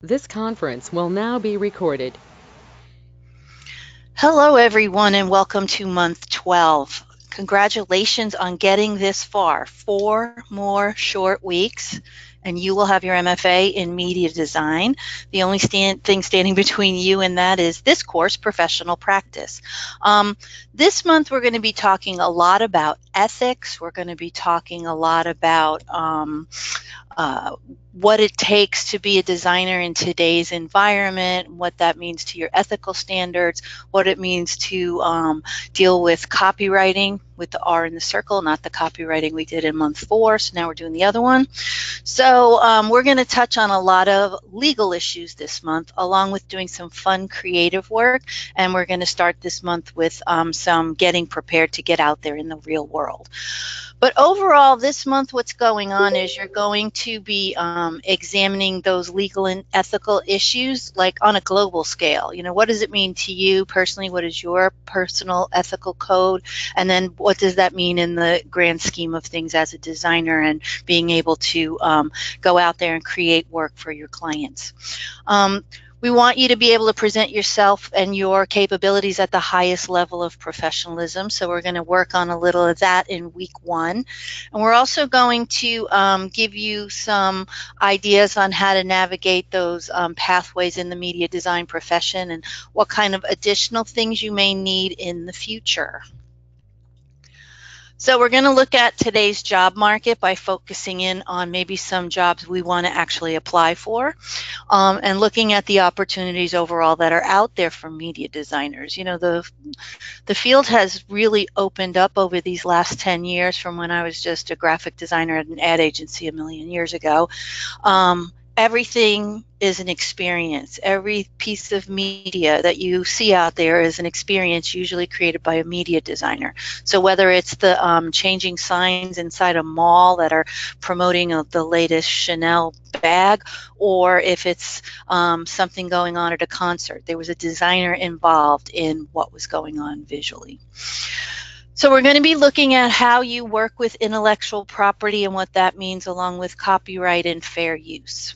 This conference will now be recorded. Hello, everyone, and welcome to month 12. Congratulations on getting this far. 4 more short weeks, and you will have your MFA in media design. The only thing standing between you and that is this course, professional practice. This month, we're going to be talking a lot about ethics. We're going to be talking a lot about uh, what it takes to be a designer in today's environment, what that means to your ethical standards, what it means to deal with copywriting with the R in the circle, not the copywriting we did in month 4. So now we're doing the other one. So we're going to touch on a lot of legal issues this month, along with doing some fun creative work. And we're going to start this month with some getting prepared to get out there in the real world. But overall, this month, what's going on is you're going to be examining those legal and ethical issues, like on a global scale. You know, what does it mean to you personally? What is your personal ethical code? And then what does that mean in the grand scheme of things as a designer and being able to go out there and create work for your clients? We want you to be able to present yourself and your capabilities at the highest level of professionalism. So we're going to work on a little of that in week 1. And we're also going to give you some ideas on how to navigate those pathways in the media design profession and what kind of additional things you may need in the future. So we're going to look at today's job market by focusing in on maybe some jobs we want to actually apply for, and looking at the opportunities overall that are out there for media designers. You know, the field has really opened up over these last 10 years from when I was just a graphic designer at an ad agency a million years ago. Everything is an experience. Every piece of media that you see out there is an experience usually created by a media designer. So whether it's the changing signs inside a mall that are promoting the latest Chanel bag, or if it's something going on at a concert, there was a designer involved in what was going on visually. So we're going to be looking at how you work with intellectual property and what that means, along with copyright and fair use.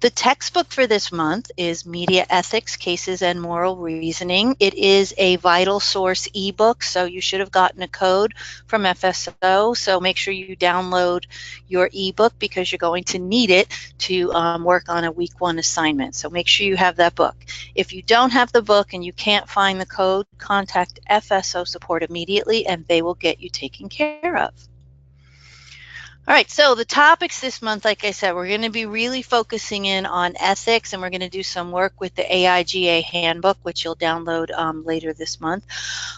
The textbook for this month is Media Ethics, Cases and Moral Reasoning. It is a Vital Source ebook, so you should have gotten a code from FSO. So make sure you download your ebook because you're going to need it to work on a week 1 assignment. So make sure you have that book. If you don't have the book and you can't find the code, contact FSO support immediately and they will get you taken care of. All right, so the topics this month, like I said, we're going to be really focusing in on ethics, and we're going to do some work with the AIGA handbook, which you'll download later this month.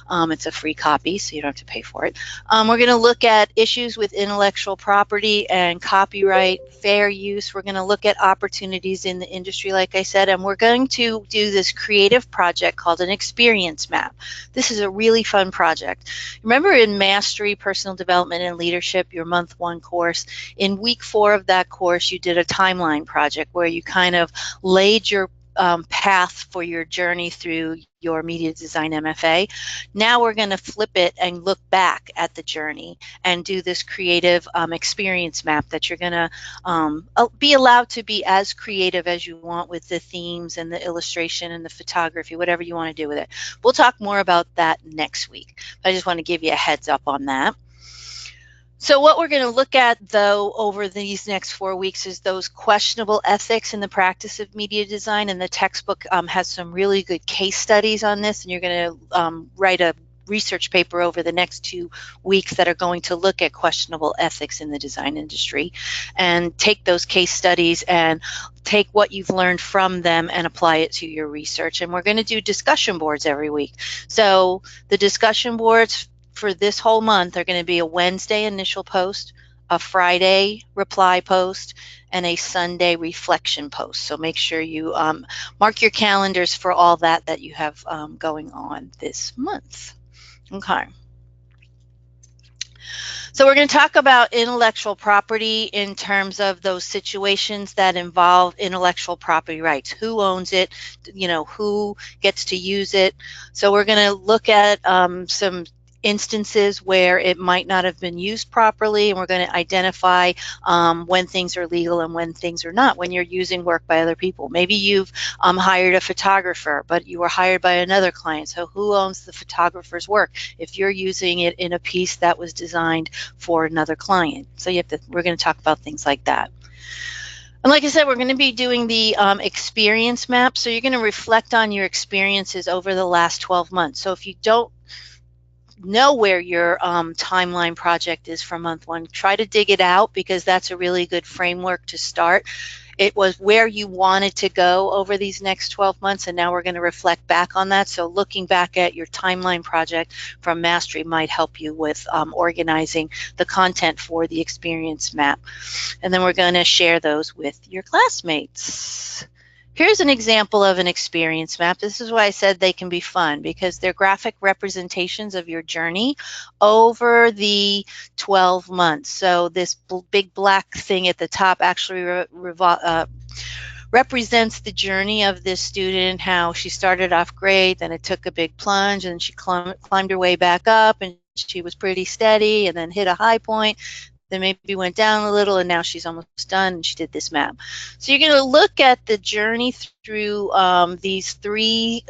It's a free copy, so you don't have to pay for it. We're going to look at issues with intellectual property and copyright, fair use. We're going to look at opportunities in the industry, like I said, and we're going to do this creative project called an experience map. This is a really fun project. Remember in Mastery, Personal Development and Leadership, your month 1 course, in week 4 of that course, you did a timeline project where you kind of laid your path for your journey through your media design MFA. Now we're going to flip it and look back at the journey and do this creative experience map that you're going to be allowed to be as creative as you want with the themes and the illustration and the photography, whatever you want to do with it. We'll talk more about that next week. I just want to give you a heads up on that. So what we're going to look at, though, over these next 4 weeks is those questionable ethics in the practice of media design, and the textbook has some really good case studies on this, and you're going to write a research paper over the next 2 weeks that are going to look at questionable ethics in the design industry and take those case studies and take what you've learned from them and apply it to your research. And we're going to do discussion boards every week. So the discussion boards for this whole month are going to be a Wednesday initial post, a Friday reply post, and a Sunday reflection post. So make sure you mark your calendars for all that you have going on this month. Okay. So we're going to talk about intellectual property in terms of those situations that involve intellectual property rights. Who owns it? You know, who gets to use it? So we're going to look at some instances where it might not have been used properly, and we're going to identify when things are legal and when things are not, when you're using work by other people. Maybe you've hired a photographer, but you were hired by another client, so who owns the photographer's work if you're using it in a piece that was designed for another client? So we're going to talk about things like that. And like I said, we're going to be doing the experience map. So you're going to reflect on your experiences over the last 12 months. So if you don't know where your timeline project is for month one, try to dig it out, because that's a really good framework to start. It was where you wanted to go over these next 12 months, and now we're going to reflect back on that. So looking back at your timeline project from Mastery might help you with organizing the content for the experience map. And then we're going to share those with your classmates. Here's an example of an experience map. This is why I said they can be fun, because they're graphic representations of your journey over the 12 months. So this big black thing at the top actually represents the journey of this student, how she started off great, then it took a big plunge, and she climbed her way back up, and she was pretty steady, and then hit a high point, then maybe went down a little, and now she's almost done, and she did this map. So you're going to look at the journey through these three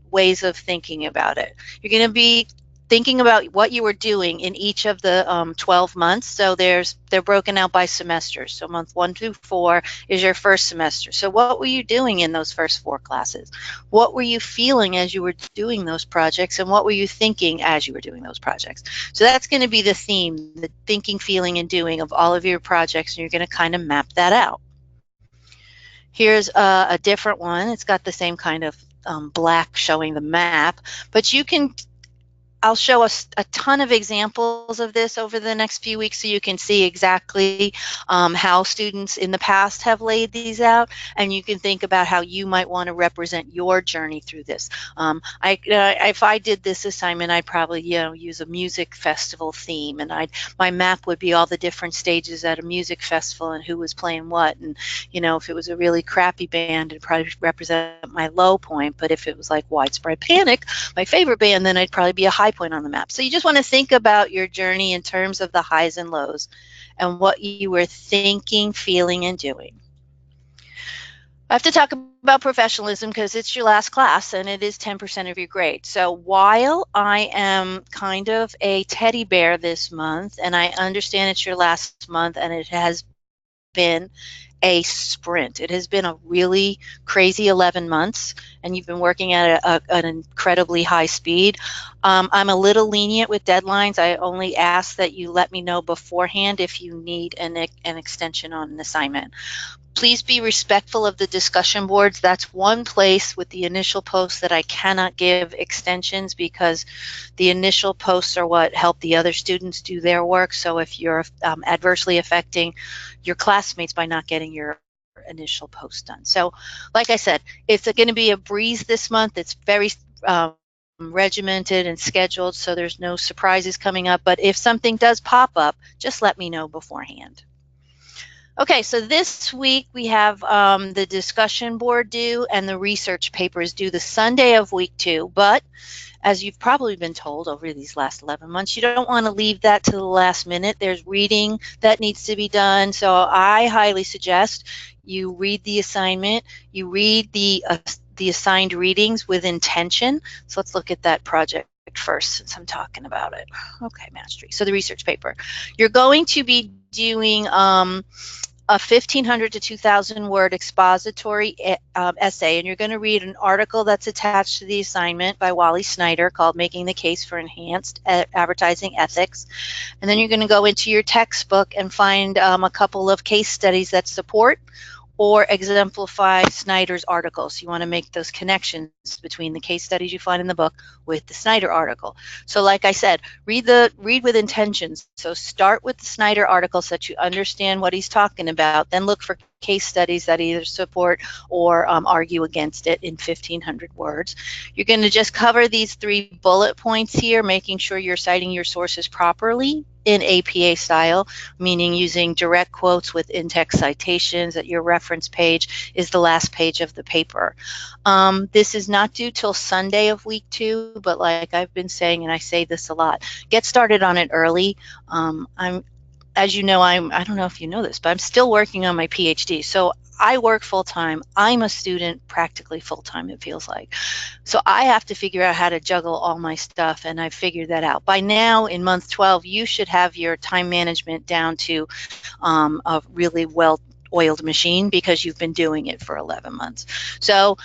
ways of thinking about it. You're going to be thinking about what you were doing in each of the 12 months. So they're broken out by semesters. So month 1 through 4 is your first semester. So what were you doing in those first 4 classes? What were you feeling as you were doing those projects, and what were you thinking as you were doing those projects? So that's going to be the theme, the thinking, feeling, and doing of all of your projects, and you're going to kind of map that out. Here's a different one. It's got the same kind of black showing the map, but you can I'll show us a ton of examples of this over the next few weeks, so you can see exactly how students in the past have laid these out, and you can think about how you might want to represent your journey through this. If I did this assignment, I'd probably use a music festival theme, and my map would be all the different stages at a music festival and who was playing what, and if it was a really crappy band, it'd probably represent my low point, but if it was like Widespread Panic, my favorite band, then I'd probably be a high point on the map. So you just want to think about your journey in terms of the highs and lows and what you were thinking, feeling, and doing. I have to talk about professionalism because it's your last class and it is 10% of your grade. So while I am kind of a teddy bear this month, and I understand it's your last month and it has been a sprint. It has been a really crazy 11 months, and you've been working at an incredibly high speed. I'm a little lenient with deadlines. I only ask that you let me know beforehand if you need an extension on an assignment. Please be respectful of the discussion boards. That's one place with the initial posts that I cannot give extensions, because the initial posts are what help the other students do their work. So if you're adversely affecting your classmates by not getting your initial post done. So like I said, it's going to be a breeze this month. It's very regimented and scheduled, so there's no surprises coming up. But if something does pop up, just let me know beforehand. Okay, so this week we have the discussion board due and the research papers due the Sunday of week 2, but as you've probably been told over these last 11 months, you don't want to leave that to the last minute. There's reading that needs to be done, so I highly suggest you read the assignment, you read the assigned readings with intention. So let's look at that project first, since I'm talking about it. Okay, Mastery. So the research paper. You're going to be doing a 1,500 to 2,000 word expository essay, and you're going to read an article that's attached to the assignment by Wally Snyder called Making the Case for Enhanced Advertising Ethics. And then you're going to go into your textbook and find a couple of case studies that support or exemplify Snyder's article. So you want to make those connections between the case studies you find in the book with the Snyder article. So like I said, read with intentions. So start with the Snyder article so that you understand what he's talking about. Then look for case studies that either support or argue against it in 1,500 words. You're going to just cover these 3 bullet points here, making sure you're citing your sources properly in APA style, meaning using direct quotes with in-text citations. That your reference page is the last page of the paper. This is not due till Sunday of week 2, but like I've been saying, and I say this a lot, get started on it early. As you know, I don't know if you know this, but I'm still working on my PhD. So I work full-time. I'm a student practically full-time, it feels like. So I have to figure out how to juggle all my stuff, and I've figured that out. By now, in month 12, you should have your time management down to a really well-oiled machine, because you've been doing it for 11 months. So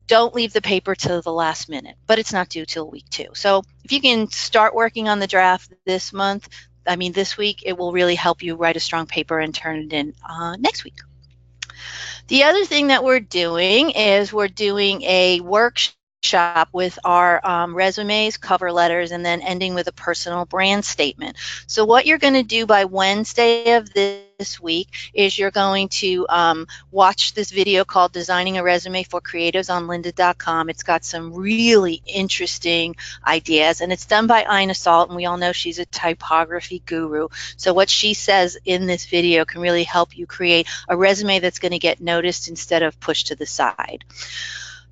don't leave the paper till the last minute, but it's not due till week 2. So if you can start working on the draft this week, it will really help you write a strong paper and turn it in next week. The other thing that we're doing is we're doing a workshop with our resumes, cover letters, and then ending with a personal brand statement. So what you're going to do by Wednesday of this week is you're going to watch this video called Designing a Resume for Creatives on lynda.com. It's got some really interesting ideas, and it's done by Ina Salt, and we all know she's a typography guru. So what she says in this video can really help you create a resume that's going to get noticed instead of pushed to the side.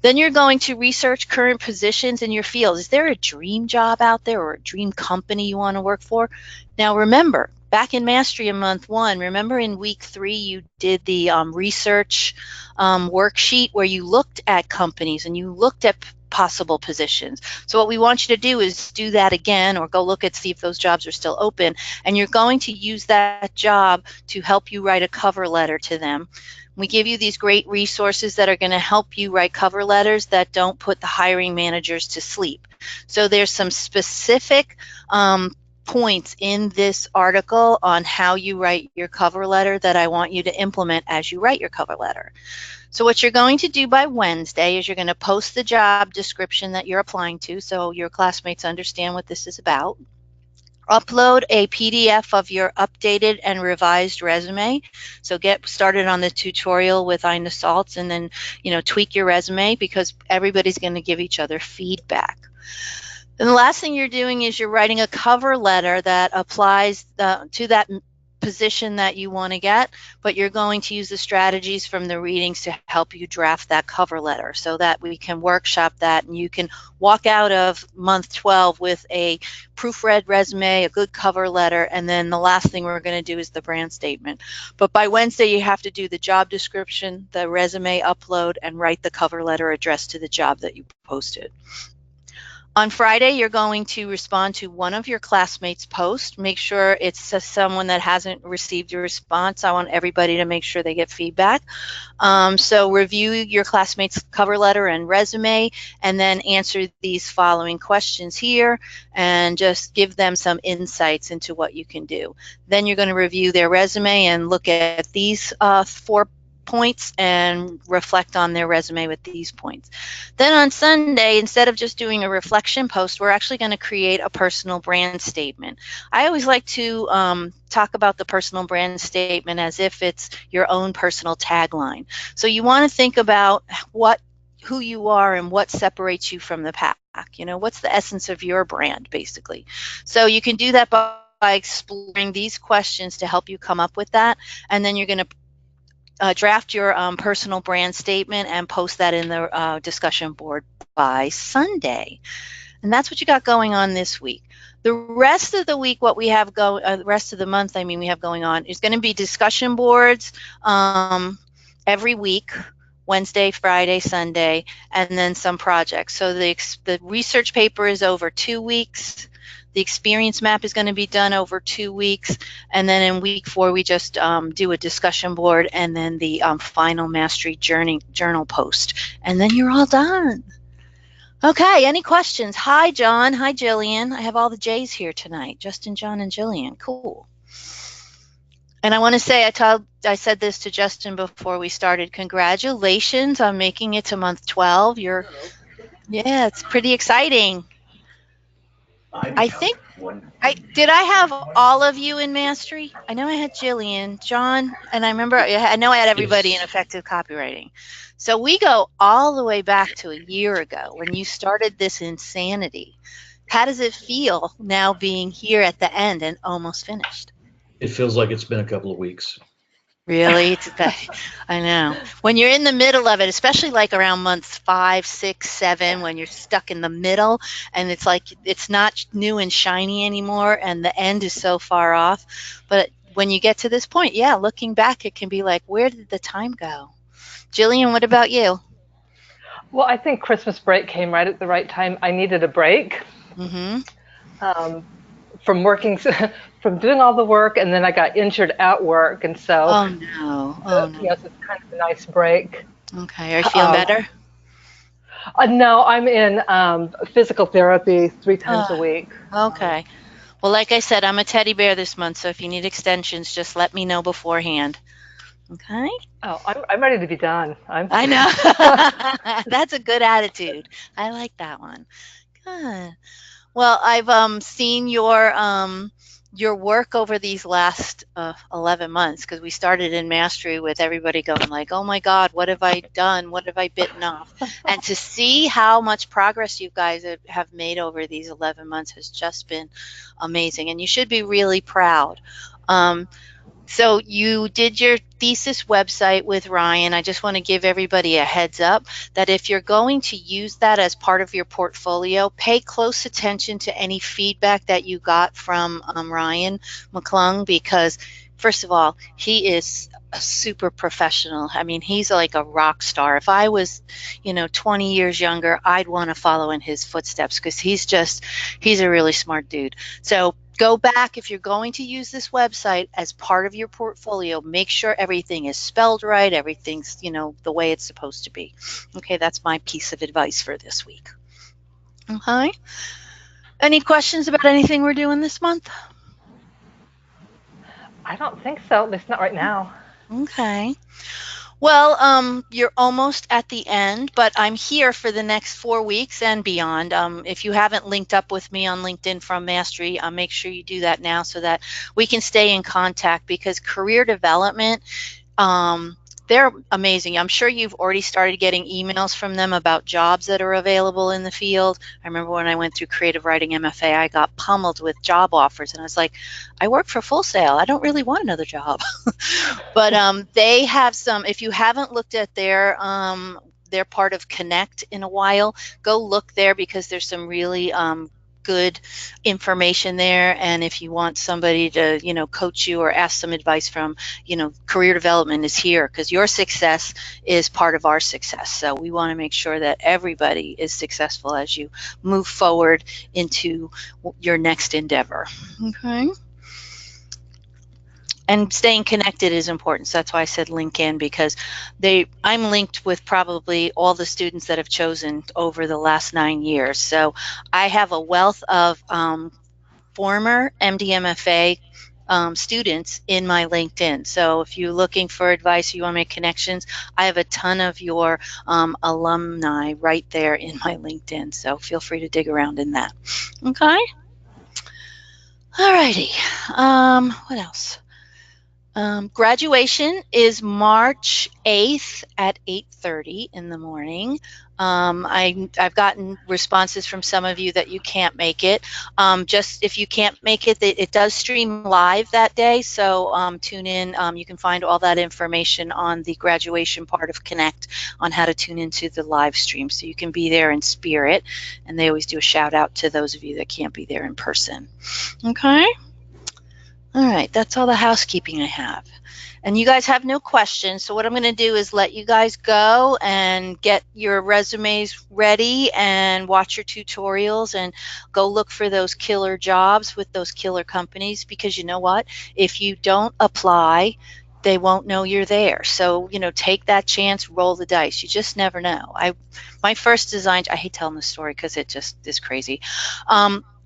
Then you're going to research current positions in your field. Is there a dream job out there or a dream company you want to work for? Now remember, back in Mastery in month 1, remember in week 3 you did the research worksheet where you looked at companies and you looked at possible positions. So what we want you to do is do that again, or go look at see if those jobs are still open, and you're going to use that job to help you write a cover letter to them. We give you these great resources that are going to help you write cover letters that don't put the hiring managers to sleep. So there's some specific points in this article on how you write your cover letter that I want you to implement as you write your cover letter. So what you're going to do by Wednesday is you're going to post the job description that you're applying to so your classmates understand what this is about. Upload a PDF of your updated and revised resume. So get started on the tutorial with Ina Saltz, and then tweak your resume, because everybody's going to give each other feedback. And the last thing you're doing is you're writing a cover letter that applies to that position that you want to get, but you're going to use the strategies from the readings to help you draft that cover letter so that we can workshop that, and you can walk out of month 12 with a proofread resume, a good cover letter, and then the last thing we're going to do is the brand statement. But by Wednesday you have to do the job description, the resume upload, and write the cover letter addressed to the job that you posted. On Friday, you're going to respond to one of your classmates' posts. Make sure it's someone that hasn't received a response. I want everybody to make sure they get feedback. So review your classmates' cover letter and resume, and then answer these following questions here, and just give them some insights into what you can do. Then you're going to review their resume and look at these 4 points and reflect on their resume with these points. Then on Sunday, instead of just doing a reflection post, we're actually going to create a personal brand statement. I always like to talk about the personal brand statement as if it's your own personal tagline. So you want to think about who you are and what separates you from the pack. What's the essence of your brand, basically. So you can do that by exploring these questions to help you come up with that, and then you're going to draft your personal brand statement and post that in the discussion board by Sunday. And that's what you got going on this week. The rest of the week, what we have the rest of the month, we have going on, is going to be discussion boards every week, Wednesday, Friday, Sunday, and then some projects. So the research paper is over 2 weeks. The experience map is going to be done over 2 weeks, and then in week 4 we just do a discussion board, and then the final Mastery journal post, and then you're all done. Okay, any questions? Hi, John. Hi, Jillian. I have all the J's here tonight. Justin, John, and Jillian. Cool. And I want to say, I said this to Justin before we started. Congratulations on making it to month 12. Yeah, it's pretty exciting. Did I have all of you in Mastery? I know I had Jillian, John, and I know I had everybody in effective copywriting. So we go all the way back to a year ago when you started this insanity. How does it feel now being here at the end and almost finished? It feels like it's been a couple of weeks. Really? I know. When you're in the middle of it, especially like around months 5, 6, 7, when you're stuck in the middle and it's like it's not new and shiny anymore and the end is so far off. But when you get to this point, yeah, looking back, it can be like, where did the time go? Jillian, what about you? Well, I think Christmas break came right at the right time. I needed a break Mm-hmm. um, from working, from doing all the work, and then I got injured at work, and so Oh no. Oh no. yes, it's kind of a nice break. Okay. Are you feeling Um, better? no, I'm in physical therapy 3 times a Oh, week. okay. Well, like I said, I'm a teddy bear this month, so if you need extensions, just let me know beforehand. Okay? Oh, I'm ready to be done. I'm. I know. That's a good attitude. I like that one. Good. Well, I've seen your work over these last 11 months because we started in Mastery with everybody going like, "Oh my God, what have I done? What have I bitten off?" And to see how much progress you guys have made over these 11 months has just been amazing, and you should be really proud. Um, so you did your thesis website with Ryan. I just want to give everybody a heads up that if you're going to use that as part of your portfolio, pay close attention to any feedback that you got from Ryan McClung because first of all, he is a super professional. I mean, he's like a rock star. If I was, 20 years younger, I'd want to follow in his footsteps because he's a really smart dude. So go back if you're going to use this website as part of your portfolio. Make sure everything is spelled right, everything's, the way it's supposed to be. Okay, that's my piece of advice for this week. Okay. Any questions about anything we're doing this month? I don't think so. At least not right now. Okay. Well, you're almost at the end, but I'm here for the next 4 weeks and beyond. If you haven't linked up with me on LinkedIn from Mastery, make sure you do that now so that we can stay in contact because career development, they're amazing. I'm sure you've already started getting emails from them about jobs that are available in the field. I remember when I went through Creative Writing MFA, I got pummeled with job offers, and I was like, I work for Full Sail. I don't really want another job. But they have some. If you haven't looked at their part of Connect in a while, go look there because there's some really good information there. And if you want somebody to, coach you or ask some advice from, career development is here because your success is part of our success. So we want to make sure that everybody is successful as you move forward into your next endeavor. Okay. And staying connected is important. So that's why I said LinkedIn because I'm linked with probably all the students that have chosen over the last 9 years. So I have a wealth of former MDMFA students in my LinkedIn. So if you're looking for advice, you want to make connections, I have a ton of your alumni right there in my LinkedIn. So feel free to dig around in that. Okay. All righty. What else? Graduation is March 8th at 8:30 in the morning. I've gotten responses from some of you that you can't make it. Just if you can't make it, it does stream live that day, so tune in. You can find all that information on the graduation part of Connect on how to tune into the live stream, so you can be there in spirit, and they always do a shout out to those of you that can't be there in person. Okay? All right, that's all the housekeeping I have. And you guys have no questions, so what I'm going to do is let you guys go and get your resumes ready and watch your tutorials and go look for those killer jobs with those killer companies because you know what? If you don't apply, they won't know you're there. So, take that chance, roll the dice. You just never know. My first design, I hate telling the story because it just is crazy.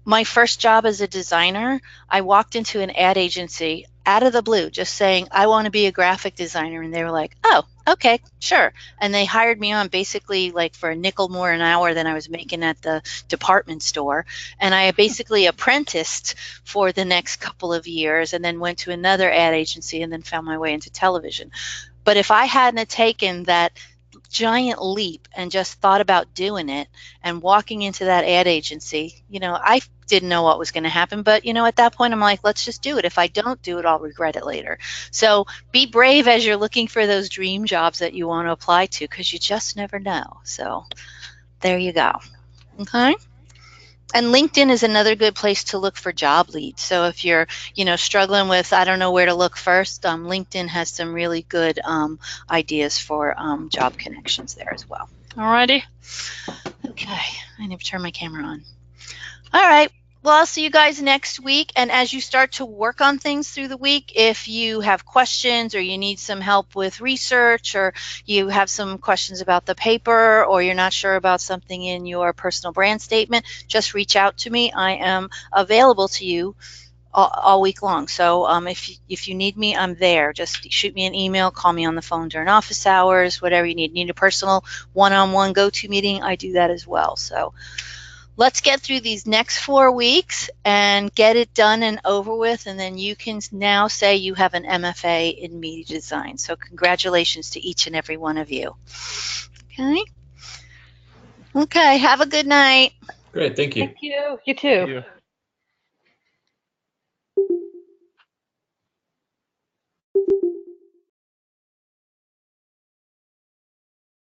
My first job as a designer, I walked into an ad agency out of the blue just saying, I want to be a graphic designer. And they were like, oh, okay, sure. And they hired me on basically like for a nickel more an hour than I was making at the department store. And I basically apprenticed for the next couple of years and then went to another ad agency and then found my way into television. But if I hadn't taken that giant leap and just thought about doing it and walking into that ad agency, I didn't know what was going to happen, but at that point I'm like, let's just do it. If I don't do it, I'll regret it later. So be brave as you're looking for those dream jobs that you want to apply to, because you just never know. So there you go. Okay. And LinkedIn is another good place to look for job leads. So if you're, struggling with, I don't know where to look first, LinkedIn has some really good ideas for job connections there as well. Alrighty. Okay, I need to turn my camera on. All right. Well, I'll see you guys next week. And as you start to work on things through the week, if you have questions or you need some help with research, or you have some questions about the paper, or you're not sure about something in your personal brand statement, just reach out to me. I am available to you all week long. So if you need me, I'm there. Just shoot me an email, call me on the phone during office hours, whatever you need. Need a personal one-on-one go-to meeting, I do that as well. So let's get through these next 4 weeks and get it done and over with, and then you can now say you have an MFA in media design. So congratulations to each and every one of you. Okay. Okay, have a good night. Great, thank you. Thank you. You too. Thank you.